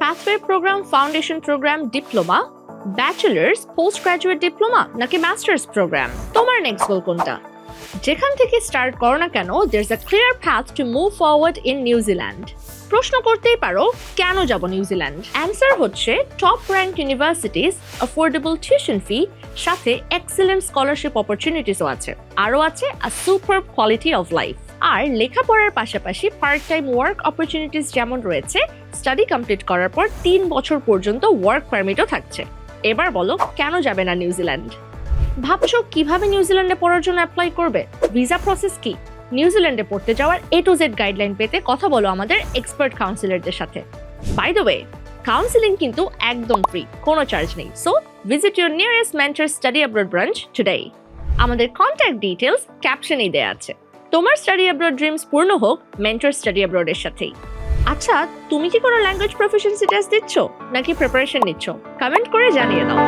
Pathway program, foundation program, diploma, bachelors, post graduate diploma নাকি masters program? তোমার next goal কোনটা? যেখান থেকে স্টার্ট করো না কেন, there's a clear path to move forward in New Zealand. প্রশ্ন করতেই পারো, কেন যাব নিউজিল্যান্ড? অ্যান্সার হচ্ছে top rank universities, affordable tuition fee, সাথে এক্সেলেন্ট স্কলারশিপ অপরচুনিটিসও আছে। আরও আছে আ সুপার কোয়ালিটি অফ লাইফ। আর লেখাপড়ার পাশাপাশি পার্ট টাইম ওয়ার্ক অপরচুনিটিস যেমন রয়েছে, স্টাডি কমপ্লিট করার পর 3 বছর পর্যন্ত ওয়ার্ক পারমিটও থাকছে। এবার বলো, কেন যাবে না নিউজিল্যান্ড? ভাবছো কিভাবে নিউজিল্যান্ডে পড়ার জন্য অ্যাপ্লাই করবে? ভিসা প্রসেস কি? নিউজিল্যান্ডে পড়তে যাওয়ার A to Z গাইডলাইন পেতে কথা বলো আমাদের এক্সপার্ট কাউন্সিলরদের সাথে। বাই দ্য ওয়ে, কাউন্সিলিং কিন্তু একদম ফ্রি, কোনো চার্জ নেই। So visit your nearest mentor study abroad branch today. আমাদের কন্ট্যাক্ট ডিটেলস ক্যাপশনেই দেয়া আছে। তোমার স্টাডি অ্যাব্রড ড্রিমস পূর্ণ হোক মেন্টর স্টাডি অ্যাব্রডের সাথেই। আচ্ছা, তুমি কি কোনো ল্যাঙ্গুয়েজ প্রফিশিয়েন্সি টেস্ট দিচ্ছ নাকি প্রিপারেশন নিচ্ছ? কমেন্ট করে জানিয়ে দাও।